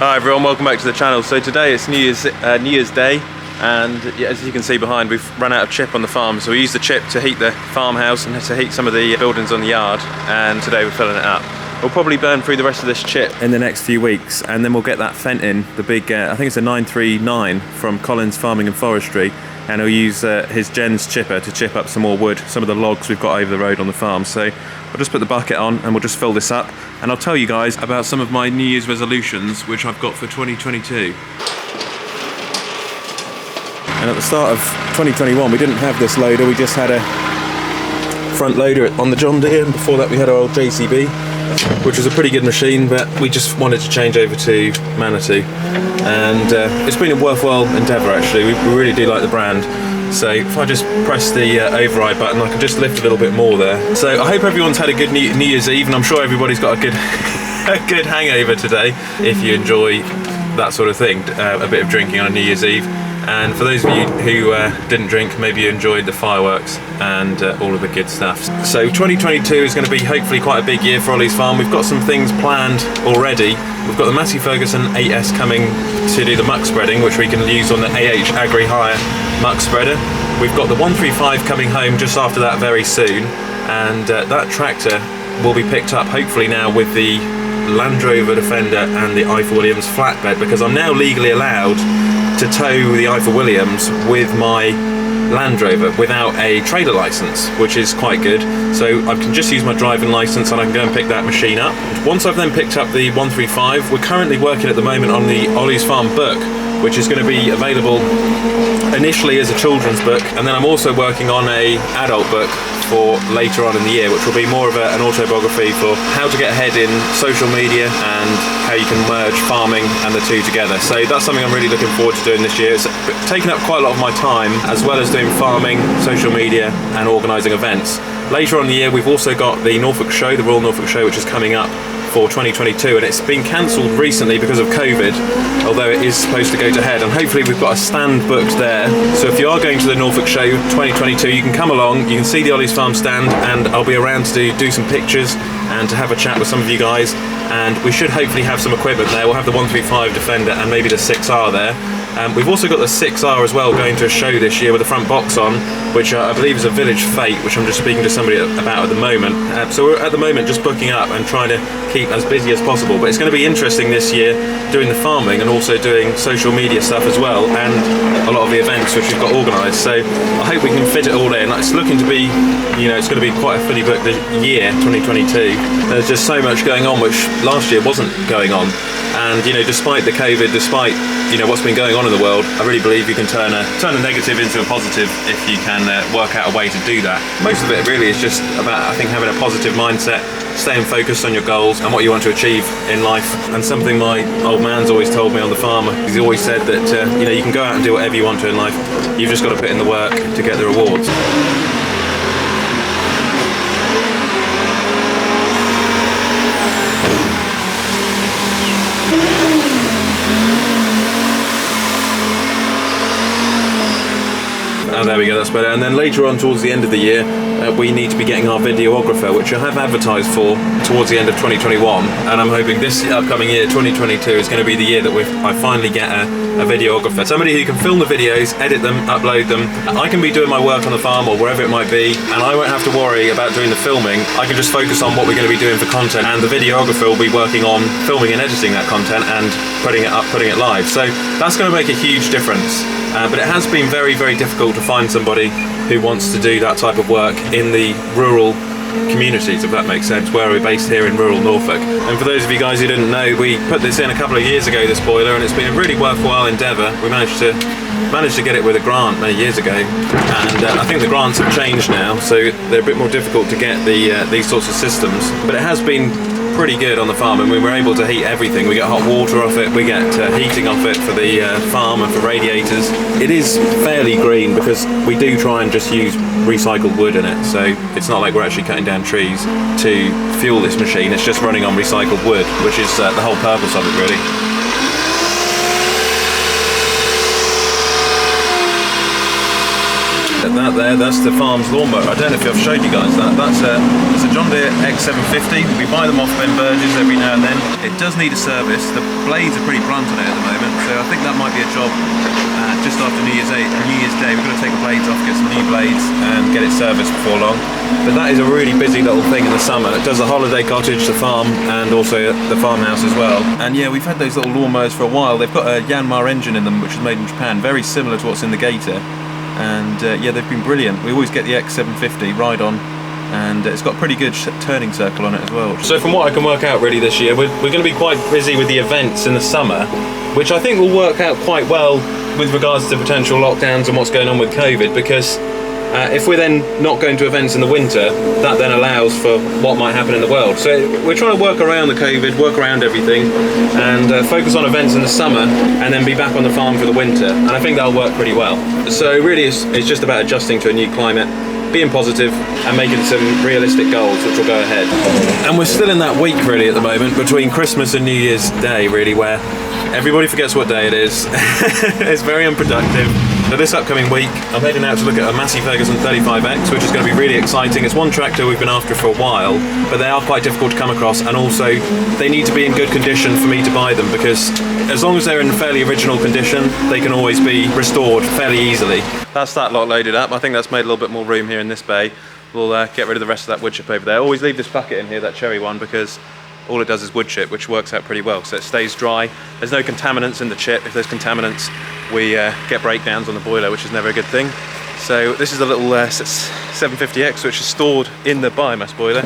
Hi everyone, welcome back to the channel. So today it's New Year's Day, and yeah, as you can see behind, we've run out of chip on the farm, so we used the chip to heat the farmhouse and to heat some of the buildings on the yard, and today we're filling it up. We'll probably burn through the rest of this chip in the next few weeks, and then we'll get that Fent in, the big, I think it's a 939 from Collins Farming and Forestry, and he'll use his Jen's chipper to chip up some more wood, some of the logs we've got over the road on the farm. So we'll just put the bucket on and we'll just fill this up, and I'll tell you guys about some of my New Year's resolutions which I've got for 2022. And at the start of 2021 we didn't have this loader, we just had a front loader on the John Deere, and before that we had our old JCB, which was a pretty good machine, but we just wanted to change over to Manitou, and it's been a worthwhile endeavour actually. We really do like the brand. So if I just press the override button, I can just lift a little bit more there. So I hope everyone's had a good New Year's Eve, and I'm sure everybody's got a good good hangover today if you enjoy that sort of thing, a bit of drinking on New Year's Eve. And for those of you who didn't drink, maybe you enjoyed the fireworks and all of the good stuff. So 2022 is going to be hopefully quite a big year for Olly's farm. We've got some things planned already. We've got the Massey Ferguson 8S coming to do the muck spreading, which we can use on the AH Agri Hire muck spreader. We've got the 135 coming home just after that very soon, and that tractor will be picked up hopefully now with the Land Rover Defender and the Eiffel Williams flatbed, because I'm now legally allowed to tow the Eiffel Williams with my Land Rover without a trailer license, which is quite good. So I can just use my driving license and I can go and pick that machine up. Once I've then picked up the 135, we're currently working at the moment on the Olly's Farm book, which is going to be available initially as a children's book, and then I'm also working on a adult book for later on in the year, which will be more of an autobiography for how to get ahead in social media and how you can merge farming and the two together. So that's something I'm really looking forward to doing this year. It's taken up quite a lot of my time, as well as doing farming, social media and organising events. Later on in the year we've also got the Norfolk Show, the Royal Norfolk Show, which is coming up for 2022, and it's been cancelled recently because of COVID, although it is supposed to go to head, and hopefully we've got a stand booked there. So if you are going to the Norfolk Show 2022, you can come along, you can see the Olly's Farm stand, and I'll be around to do some pictures and to have a chat with some of you guys, and we should hopefully have some equipment there. We'll have the 135 Defender and maybe the 6R there. We've also got the 6R as well going to a show this year with the front box on, which I believe is a Village Fate, which I'm just speaking to somebody about at the moment. So we're at the moment just booking up and trying to keep as busy as possible, but it's going to be interesting this year doing the farming and also doing social media stuff as well, and a lot of the events which we've got organised. So I hope we can fit it all in. It's looking to be, it's going to be quite a fully booked year, 2022. There's just so much going on which last year wasn't going on, and despite the COVID, despite what's been going on in the world, I really believe you can turn a negative into a positive if you can work out a way to do that. Most of it really is just about, I think, having a positive mindset, staying focused on your goals and what you want to achieve in life. And something my old man's always told me on the farm, he's always said that you can go out and do whatever you want to in life, you've just got to put in the work to get the rewards. Oh, there we go, that's better. And then later on towards the end of the year we need to be getting our videographer, which I have advertised for towards the end of 2021, and I'm hoping this upcoming year, 2022, is going to be the year that I finally get a videographer. Somebody who can film the videos, edit them, upload them. I can be doing my work on the farm or wherever it might be, and I won't have to worry about doing the filming. I can just focus on what we're going to be doing for content, and the videographer will be working on filming and editing that content and putting it up, putting it live. So that's going to make a huge difference. But it has been very, very difficult to find somebody who wants to do that type of work in the rural communities, if that makes sense, where we're based here in rural Norfolk. And for those of you guys who didn't know, we put this in a couple of years ago, this boiler, and it's been a really worthwhile endeavour. We managed to get it with a grant many years ago, and I think the grants have changed now, so they're a bit more difficult to get these sorts of systems. But it has been pretty good on the farm, and we were able to heat everything. We get hot water off it, we get heating off it for the farm and for radiators. It is fairly green because we do try and just use recycled wood in it, so it's not like we're actually cutting down trees to fuel this machine. It's just running on recycled wood, which is the whole purpose of it really. that's the farm's lawnmower. I don't know if I've showed you guys that. That's it's a John Deere X750. We buy them off Ben Burgess every now and then. It does need a service. The blades are pretty blunt on it at the moment, so I think that might be a job just after New Year's Day. We're going to take the blades off, get some new blades, and get it serviced before long. But that is a really busy little thing in the summer. It does the holiday cottage, the farm, and also the farmhouse as well. And yeah, we've had those little lawnmowers for a while. They've got a Yanmar engine in them, which is made in Japan, very similar to what's in the Gator. And yeah, they've been brilliant. We always get the X750 ride-on, and it's got a pretty good turning circle on it as well. So from what I can work out really this year, we're going to be quite busy with the events in the summer, which I think will work out quite well with regards to potential lockdowns and what's going on with COVID, because if we're then not going to events in the winter, that then allows for what might happen in the world. So we're trying to work around the COVID, work around everything, and focus on events in the summer, and then be back on the farm for the winter. And I think that'll work pretty well. So really it's just about adjusting to a new climate, being positive, and making some realistic goals, which will go ahead. And we're still in that week really at the moment, between Christmas and New Year's Day really, where everybody forgets what day it is. It's very unproductive. So this upcoming week, I'm heading out to look at a Massey Ferguson 35X, which is going to be really exciting. It's one tractor we've been after for a while, but they are quite difficult to come across, and also they need to be in good condition for me to buy them, because as long as they're in fairly original condition, they can always be restored fairly easily. That's that lot loaded up. I think that's made a little bit more room here in this bay. We'll get rid of the rest of that wood chip over there. Always leave this bucket in here, that cherry one, because all it does is wood chip, which works out pretty well, so it stays dry. There's no contaminants in the chip. If there's contaminants, we get breakdowns on the boiler, which is never a good thing. So this is a little 750X, which is stored in the biomass boiler,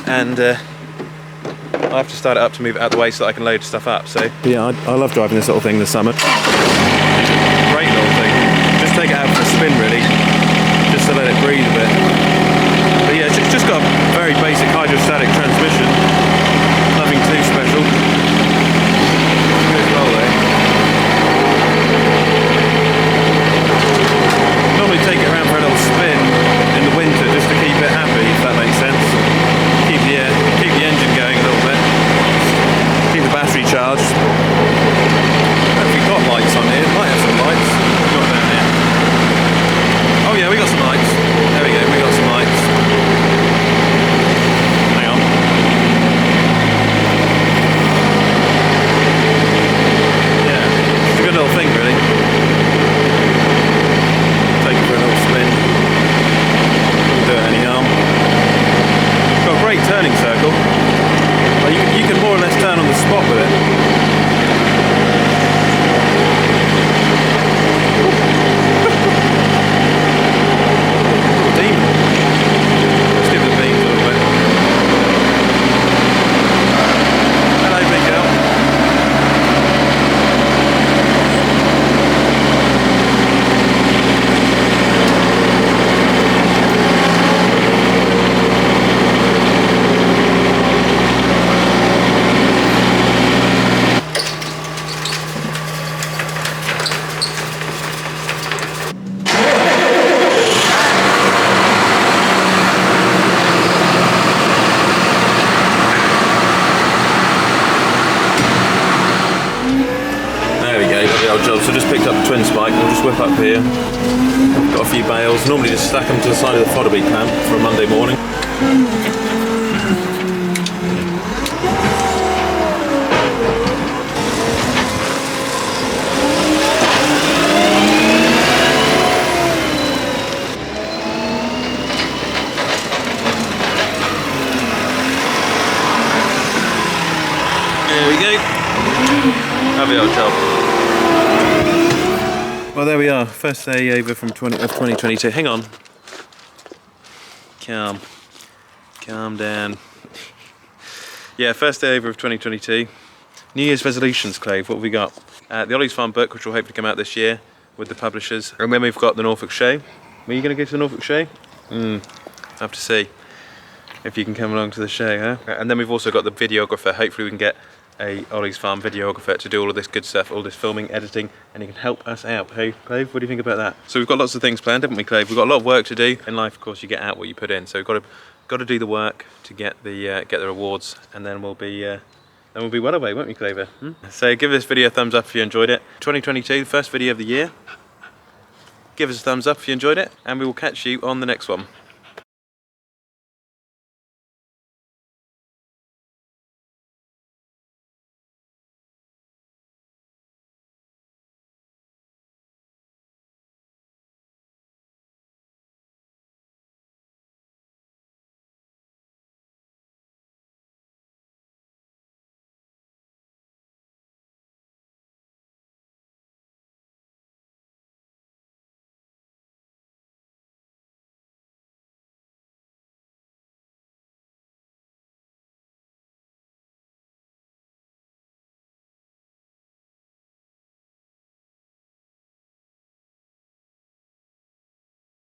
and I have to start it up to move it out of the way so that I can load stuff up. So yeah, I love driving this little thing in the summer. Great little thing. Just take it out for a spin really, just to let it breathe a bit. But yeah, it's just got a very basic hydrostatic transmission. Nothing too special. Good well though. Normally take it around for a little spin in the winter just to keep it happy, if that makes sense. Keep the engine going a little bit. Keep the battery charged. Have we got lights on here? Might have some lights. Got down here. Oh yeah, we got some lights. There we go. We got some lights. Hang on. Yeah, it's a good little thing, really. Take it for a little spin. Wouldn't do it any harm. Got a great turning circle. Like you can more or less turn on the spot with it. So just picked up the twin spike. We'll just whip up here. Got a few bales. Normally just stack them to the side of the fodder beet clamp for a Monday morning. There we go. Lovely old job. Well, there we are. First day over from 2022. Hang on. Calm down. Yeah, first day over of 2022. New Year's resolutions, Clave. What have we got? The Olly's Farm book, which will hopefully come out this year with the publishers. And then we've got the Norfolk Show. Are you going to go to the Norfolk Show? I have to see if you can come along to the show, huh? And then we've also got the videographer. Hopefully we can get a Olly's Farm videographer to do all of this good stuff, all this filming, editing, and he can help us out. Hey, Clave, what do you think about that? So we've got lots of things planned, haven't we, Clave? We've got a lot of work to do. In life, of course, you get out what you put in. So we've got to do the work to get the rewards, and then we'll be well away, won't we, Clave? So give this video a thumbs up if you enjoyed it. 2022, first video of the year. give us a thumbs up if you enjoyed it, and we will catch you on the next one.